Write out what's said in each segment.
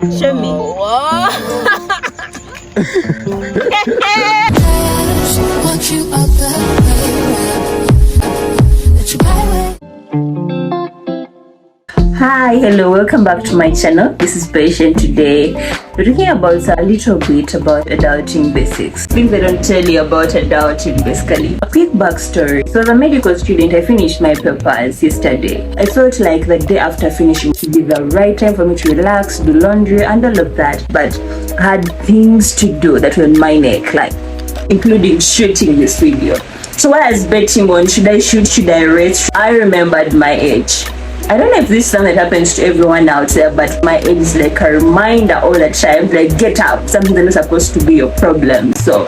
Show me. Hi, hello, welcome back to my channel. This is Patient. Today we're talking about a little bit about adulting basics, things I don't tell you about adulting. Basically, a quick backstory. So as a medical student, I finished my papers yesterday. I felt like the day after finishing would be the right time for me to relax, do laundry and all of that, but I had things to do that were on my neck, like including shooting this video. So while I was betting on should I shoot, should I rest, I remembered my age. I don't know if this is something that happens to everyone out there, but my age is like a reminder all the time, like get up, something that is supposed to be your problem. So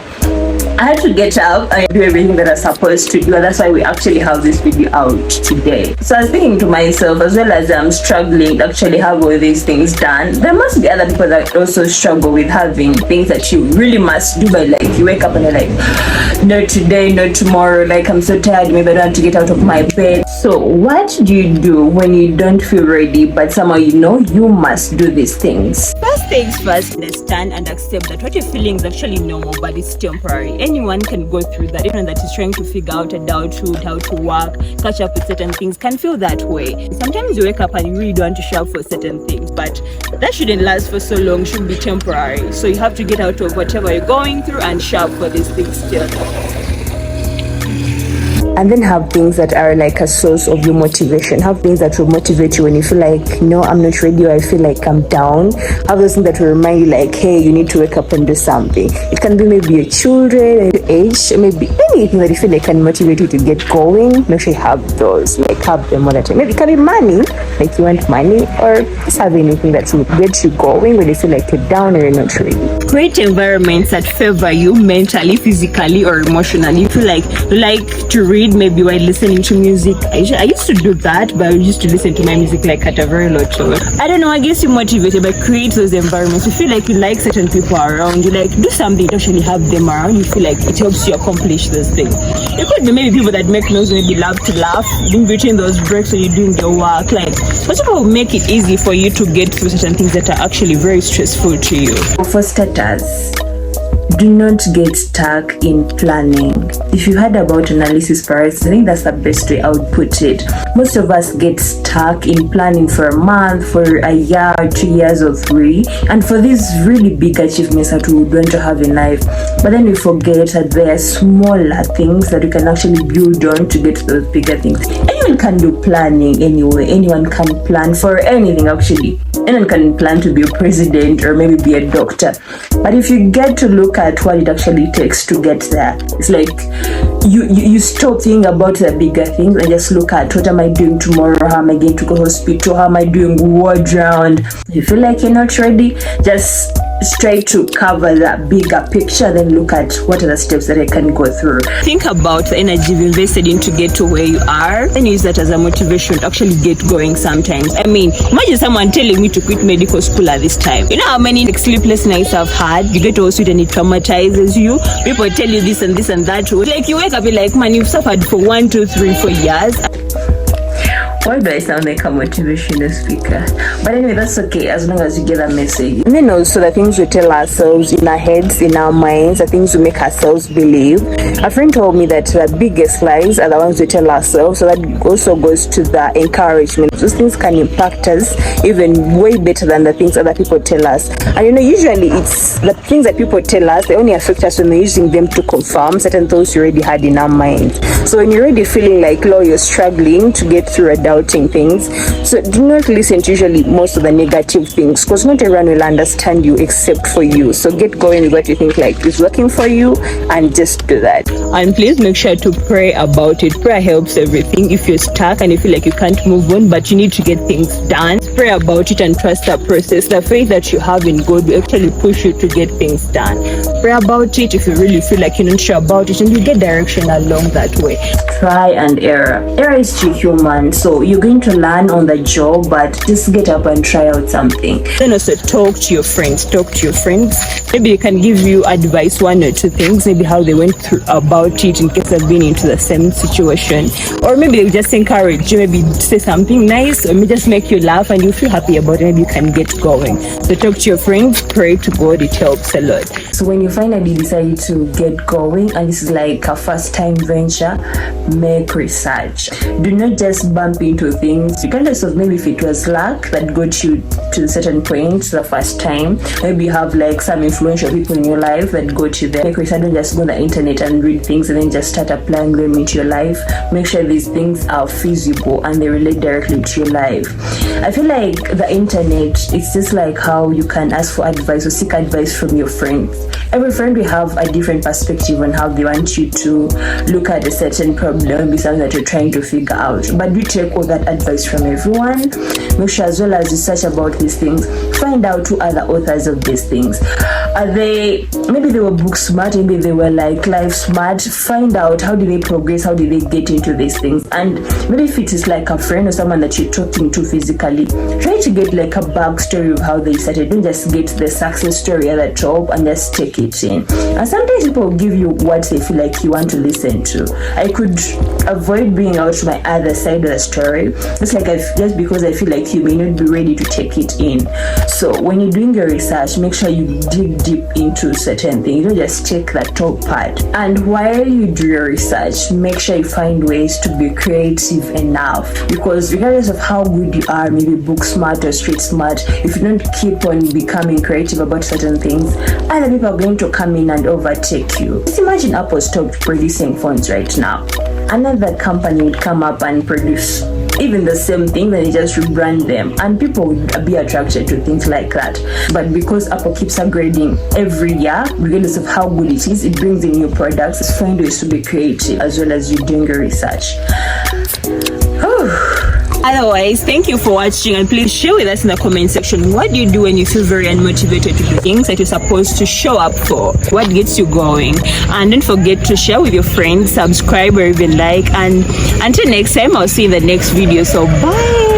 I had to get up and do everything that I was supposed to do, and that's why we actually have this video out today. So I was thinking to myself, as well as I'm struggling to actually have all these things done, there must be other people that also struggle with having things that you really must do, but like you wake up and you're like, no today, no tomorrow, like I'm so tired, maybe I don't want to get out of my bed. So what do you do when you don't feel ready, but somehow you know you must do these things? First things first, understand and accept that what you're feeling is actually normal, but it's temporary. Anyone can go through that. Anyone that is trying to figure out adulthood, how to work, catch up with certain things can feel that way. Sometimes you wake up and you really don't want to show up for certain things, but that shouldn't last for so long, should be temporary. So you have to get out of whatever you're going through and show up for these things still. And then have things that are like a source of your motivation. Have things that will motivate you when you feel like, no, I'm not ready, or I feel like I'm down. Have those things that will remind you like, hey, you need to wake up and do something. It can be maybe your children, your age, maybe anything that you feel like can motivate you to get going. Make sure you have those, like have them all the time. Maybe it can be money, like you want money, or just have anything that will get you going when you feel like you're down or you're not ready. Create environments that favor you mentally, physically, or emotionally. If you like to read, maybe while listening to music. I used to do that, but I used to listen to my music like at a very low tone. I don't know, I guess you're motivated by create those environments. You feel like you like certain people around, you like do something to actually have them around, you feel like it helps you accomplish those things. It could be maybe people that make noise, maybe love to laugh in between those breaks when you're doing your work, like whatever will make it easy for you to get through certain things that are actually very stressful to you. For starters, do not get stuck in planning. If you heard about analysis paralysis, I think that's the best way I would put it. Most of us get stuck in planning for a month, for a year, 2 years, or 3, and for these really big achievements that we would want to have in life. But then we forget that there are smaller things that we can actually build on to get to those bigger things. Anyone can do planning anyway. Anyone can plan for anything actually. Anyone can plan to be a president or maybe be a doctor. But if you get to look at what it actually takes to get there, it's like you stop thinking about the bigger things and just look at what am I doing tomorrow, how am I going to go to hospital, how am I doing ward round. If you feel like you're not ready, just try to cover that bigger picture, then look at what are the steps that I can go through. Think about the energy you've invested in to get to where you are, and use that as a motivation to actually get going sometimes. I mean, imagine someone telling me to quit medical school at this time. You know how many sleepless nights I've had? You get to hospital and it traumatizes you. People tell you this and this and that. Like you wake up, you're like, man, you've suffered for 1, 2, 3, 4 years. Why do I sound like a motivational speaker? But anyway, that's okay as long as you get a message. And then also the things we tell ourselves in our heads, in our minds, the things we make ourselves believe. A friend told me that the biggest lies are the ones we tell ourselves, so that also goes to the encouragement. Those things can impact us even way better than the things other people tell us. And you know, usually it's the things that people tell us, they only affect us when we're using them to confirm certain thoughts you already had in our minds. So when you're already feeling like, Lord, you're struggling to get through a doubting things, so do not listen to usually most of the negative things, because not everyone will understand you except for you. So get going with what you think like is working for you and just do that. And please make sure to pray about it. Prayer helps everything. If you're stuck and you feel like you can't move on but you need to get things done, pray about it and trust the process. The faith that you have in God will actually push you to get things done. Pray about it if you really feel like you're not sure about it, and you get direction along that way. Try and error. Error is too human, so you're going to learn on the job, but just get up and try out something. Then also talk to your friends. Maybe they can give you advice, one or two things, maybe how they went through about it in case they've been into the same situation, or maybe they just encourage you, maybe say something nice, or maybe just make you laugh and you feel happy about it. Maybe you can get going. So talk to your friends, pray to God, it helps a lot. So when you finally decide to get going, and this is like a first time venture, make research. Do not just bump into things, regardless of maybe if it was luck that got you to a certain point the first time. Maybe you have like some influential people in your life that got you there. Make research, don't just go on the internet and read things and then just start applying them into your life. Make sure these things are feasible and they relate directly to your life. I feel like the internet, it's just like how you can ask for advice or seek advice from your friends. Every friend will have a different perspective on how they want you to look at a certain problem, maybe something that you're trying to figure out. But do take all that advice from everyone. Make sure as well as you search about these things, find out who are the authors of these things. Are they, maybe they were book smart, maybe they were like life smart. Find out how did they progress, how did they get into these things. And maybe if it is like a friend or someone that you're talking to physically, try to get like a backstory of how they started. Don't just get the success story at the top and just take it in. And sometimes people will give you what they feel like you want to listen to. I could avoid bringing out my other side of the story, just because I feel like you may not be ready to take it in. So when you're doing your research, make sure you dig deep into certain things. You don't just take the top part. And while you do your research, make sure you find ways to be creative enough, because regardless of how good you are, maybe book smart or street smart, if you don't keep on becoming creative about certain things, other people are going to come in and overtake you. Just imagine Apple stopped producing phones right now. Another company would come up and produce even the same thing, then they just rebrand them, and people would be attracted to things like that. But because Apple keeps upgrading every year, regardless of how good it is, it brings in new products. Find ways to be creative as well as you doing your research. Otherwise, thank you for watching, and please share with us in the comment section, what do you do when you feel very unmotivated to do things that you're supposed to show up for? What gets you going? And don't forget to share with your friends, subscribe or even like, and until next time, I'll see you in the next video. So bye.